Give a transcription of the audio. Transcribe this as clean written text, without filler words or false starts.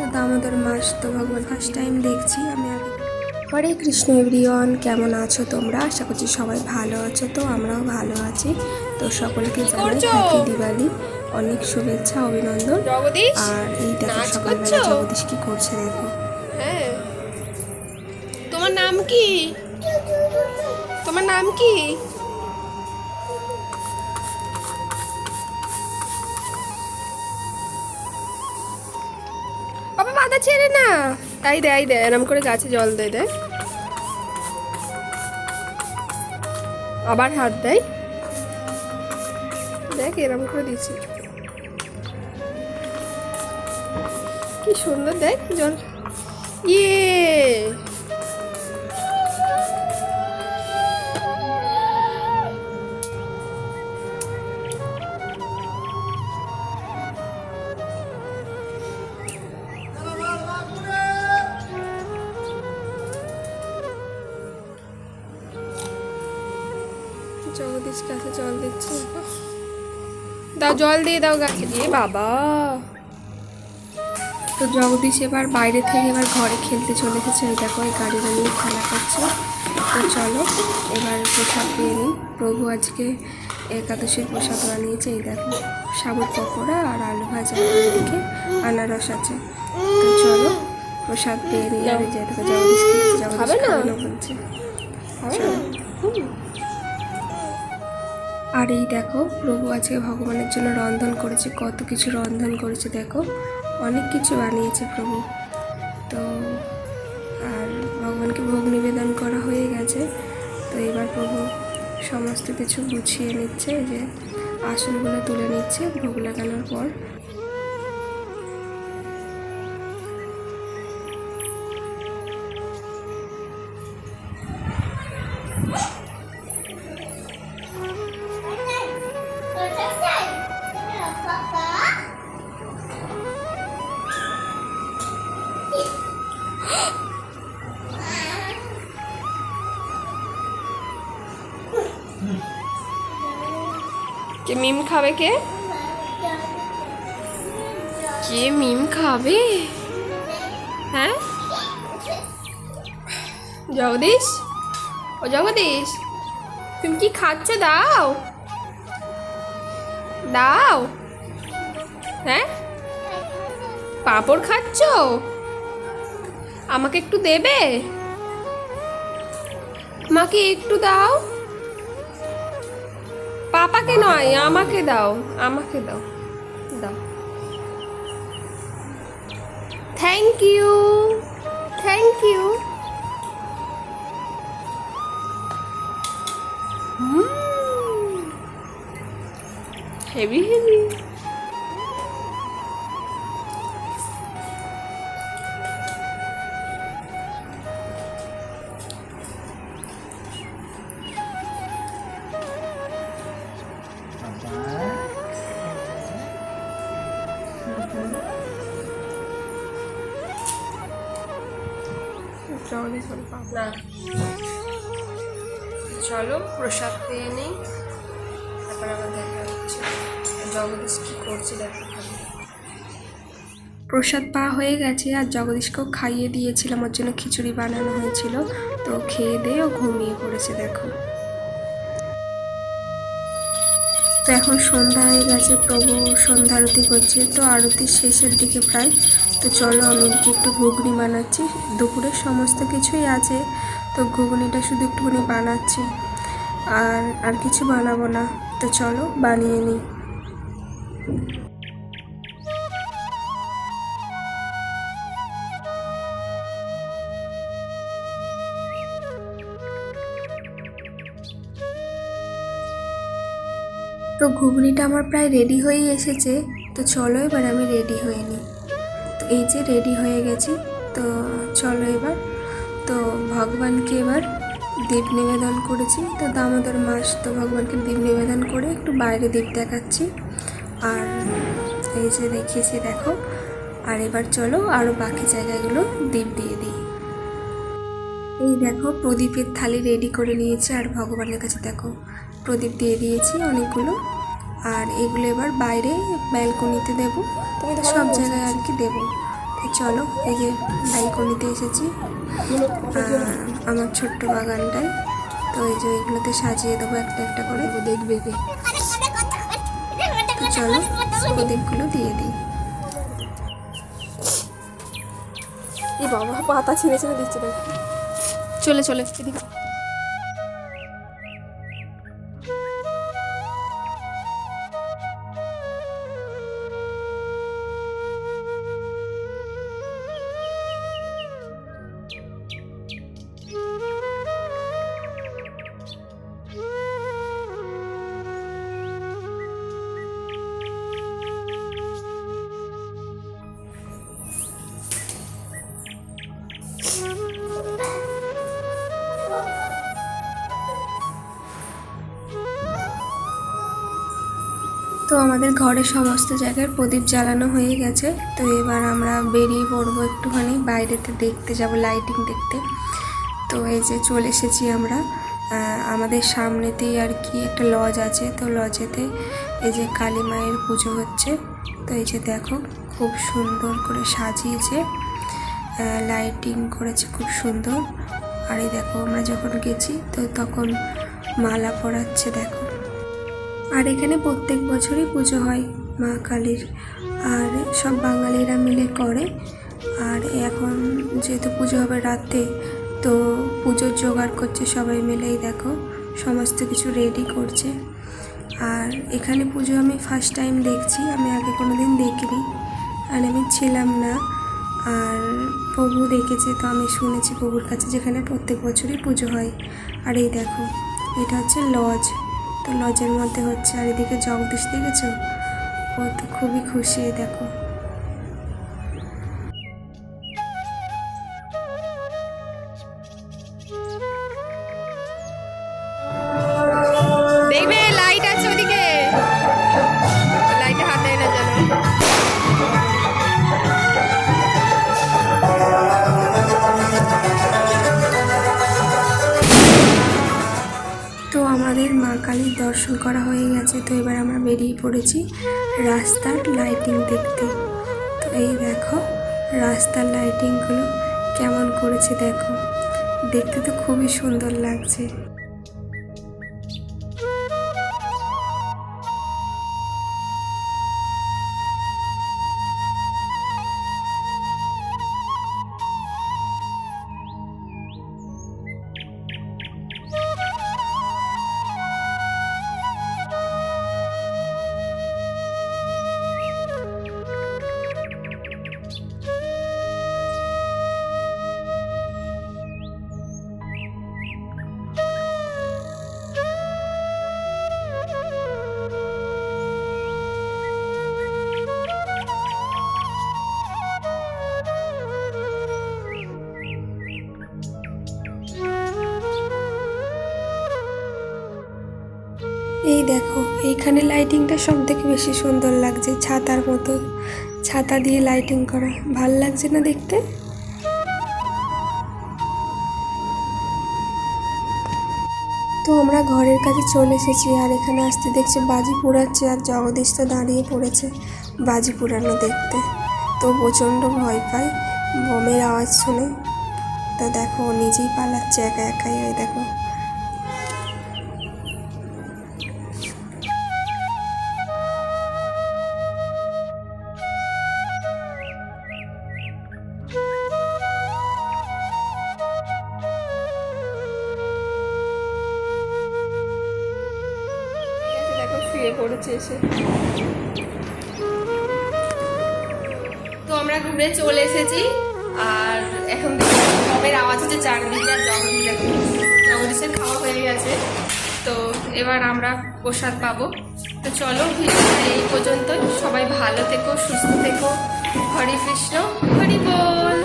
তো দামোদর মাস তো ভগবান ফার্স্ট টাইম দেখছি আমি আগে। হরে কৃষ্ণ এভরিওয়ান, কেমন আছো তোমরা? আশা করছি সবাই ভালো আছো। তো আমরাও ভালো আছি। তো সকলকে জানাই হ্যাপি দিওয়ালি, অনেক শুভেচ্ছা অভিনন্দন। আর এই দেখো সকালবেলা জগদীশ কি করছে দেখো। হ্যাঁ, তোমার নাম কি? তোমার নাম কি? বাবা বাধা ছেড়ে না। তাই দেয় এরম করে গাছে জল দেয় আবার হাত দেয়। দেখ এরম করে দিচ্ছি, কি সুন্দর দেখ জল। ইয়ে জগদীশ গাছে জল দিচ্ছে। দাও জল দিয়ে দাও গাছে দিয়ে বাবা। তো জগদীশ এবার বাইরে থেকে এবার ঘরে খেলতে চলে এসেছে। এই দেখো এই গাড়িটা নিয়ে খেলা করছে। তো চলো এবার প্রসাদ পেয়ে নিই। প্রভু আজকে একাদশীর প্রসাদ বানিয়েছে। এই দেখো সাবুর পকোড়া আর আলু ভাজা, এদিকে আনারস আছে। তো চলো প্রসাদ পেয়ে নিই। আর যে দেখো জগদীশ খাওয়ানো বলছে। আর এই দেখো প্রভু আজকে ভগবানের জন্য রন্ধন করেছে, কত কিছু রন্ধন করেছে দেখো, অনেক কিছু বানিয়েছে প্রভু। তো আর ভগবানকে ভোগ নিবেদন করা হয়ে গেছে। তো এবার প্রভু সমস্ত কিছু গুছিয়ে নিচ্ছে, এই যে আসনগুলো তুলে নিচ্ছে ভোগ লাগানোর পর। কে মিম খাবে? কে কে মিম খাবে? হ্যাঁ জগদীশ, ও জগদীশ তুমি কি খাচ্ছ? দাও দাও। হ্যাঁ পাঁপড় খাচ্ছ? আমাকে একটু দেবে? মাকে একটু দাও। পাপাকে নয়, আমাকে দাও, আমাকে দাও, দাও। Thank you, thank you. Heavy heavy. চলো প্রসাদ পেয়ে নেই, তারপর আবার দেখা হচ্ছে। জগদীশ কি করছে দেখো। প্রসাদ পাওয়া হয়ে গেছে আর জগদীশকেও খাইয়ে দিয়েছিলাম, ওর জন্য খিচুড়ি বানানো হয়েছিল। তো খেয়ে দিয়ে ও ঘুমিয়ে পড়েছে দেখো। তো এখন সন্ধ্যা হয়ে গেছে, প্রভু সন্ধ্যা আরতি করছে। তো আরতির শেষের দিকে প্রায়। তো চলো আমি একটু ঘুগনি বানাচ্ছি, দুপুরের সমস্ত কিছুই আছে। তো ঘুগনিটা শুধু একটুখানি বানাচ্ছি, আর কিছু বানাবো না। তো চলো বানিয়ে নিই। তো ঘুগনিটা আমার প্রায় রেডি হয়েই এসেছে। তো চলো এবার আমি রেডি হয়ে নিই। তো এই যে রেডি হয়ে গেছি। তো চলো এবার তো ভগবানকে এবার দীপ নিবেদন করেছি। তো দামোদর মাস তো ভগবানকে দীপ নিবেদন করে একটু বাইরে দীপ দেখাচ্ছি। আর এই যে দেখিয়েছি দেখো। আর এবার চলো আরও বাকি জায়গাগুলো দীপ দিয়ে দিই। এই দেখো প্রদীপের থালি রেডি করে নিয়েছি। আর ভগবানের কাছে দেখো প্রদীপ দিয়ে দিয়েছি অনেকগুলো। আর এগুলো এবার বাইরে ব্যালকনিতে দেবো, সব জায়গায় আর কি দেবো। চলো, এই যে বাইকনিতে এসেছি আমার ছোট্ট বাগানটায়। তো এই যে এগুলোতে সাজিয়ে দেবো একটা একটা করে, দেখবে কি। তো চলো প্রদীপগুলো দিয়ে দিই। এই বাবা পাতা ছিঁড়ে ছিঁড়ে দিচ্ছে দেখ। চলে চলে এদিকে। তো আমাদের ঘরে সমস্ত জায়গায় প্রদীপ জ্বালানো হয়ে গেছে। তো এবার আমরা বেরিয়ে পড়বো একটুখানি বাইরেতে, দেখতে যাব লাইটিং দেখতে। তো এই যে চলে এসেছি আমরা আমাদের সামনেতেই আর কি একটা লজ আছে। তো লজেতে এই যে কালী মায়ের পুজো হচ্ছে। তো এই যে দেখো খুব সুন্দর করে সাজিয়েছে, লাইটিং করেছে খুব সুন্দর। আর এই দেখো আমরা যখন গেছি তো তখন মালা পরাচ্ছে দেখো। আর এখানে প্রত্যেক বছরই পুজো হয় মা কালীর, আর সব বাঙালিরা মিলে করে। আর এখন যেহেতু পুজো হবে রাতে, তো পুজোর জোগাড় করছে সবাই মিলেই, দেখো সমস্ত কিছু রেডি করছে। আর এখানে পুজো আমি ফার্স্ট টাইম দেখছি, আমি আগে কোনো দিন দেখিনি, আর আমি ছিলাম না। আর প্রভু দেখেছে, তো আমি শুনেছি প্রভুর কাছে যেখানে প্রত্যেক বছরই পুজো হয়। আর এই দেখো এটা হচ্ছে লজ। তো লজের মধ্যে হচ্ছে, আর এদিকে জগদীশ দেখেছো, ও তো খুবই খুশি। দেখো দেখবে লাইট আছে ওদিকে, লাইটে হাত দেয় না যেন। তো আমাদের মা কালীর দর্শন করা হয়ে গেছে। তো এবার আমরা বেরিয়ে পড়েছি রাস্তার লাইটিং দেখতে। তো এই দেখো রাস্তার লাইটিংগুলো কেমন করেছে দেখো, দেখতে তো খুবই সুন্দর লাগছে। এই দেখো এইখানে লাইটিংটা সব থেকে বেশি সুন্দর লাগছে, ছাতার মতো, ছাতা দিয়ে লাইটিং করা, ভাল লাগছে না দেখতে? তো আমরা ঘরের কাছে চলে এসেছি, আর এখানে আসতে দেখছি বাজি পোড়াচ্ছে, আর জগদীশ তো দাঁড়িয়ে পড়েছে বাজি পোড়ানো দেখতে। তো প্রচণ্ড ভয় পায় বোমের আওয়াজ শুনে। তো দেখো ও নিজেই পালাচ্ছে একা একাই, ওই দেখো। দেখো শুয়ে পড়েছে এসে। তো আমরা ঘুরে চলে এসেছি, আর এখন সবের আওয়াজ হচ্ছে চারদিকে, আর জগদীশের খাওয়া হয়ে গেছে। তো এবার আমরা প্রসাদ পাবো। তো চলো ভিডিওটা এই পর্যন্তই, সবাই ভালো থেকো, সুস্থ থেকো। হরে কৃষ্ণ, হরি বল।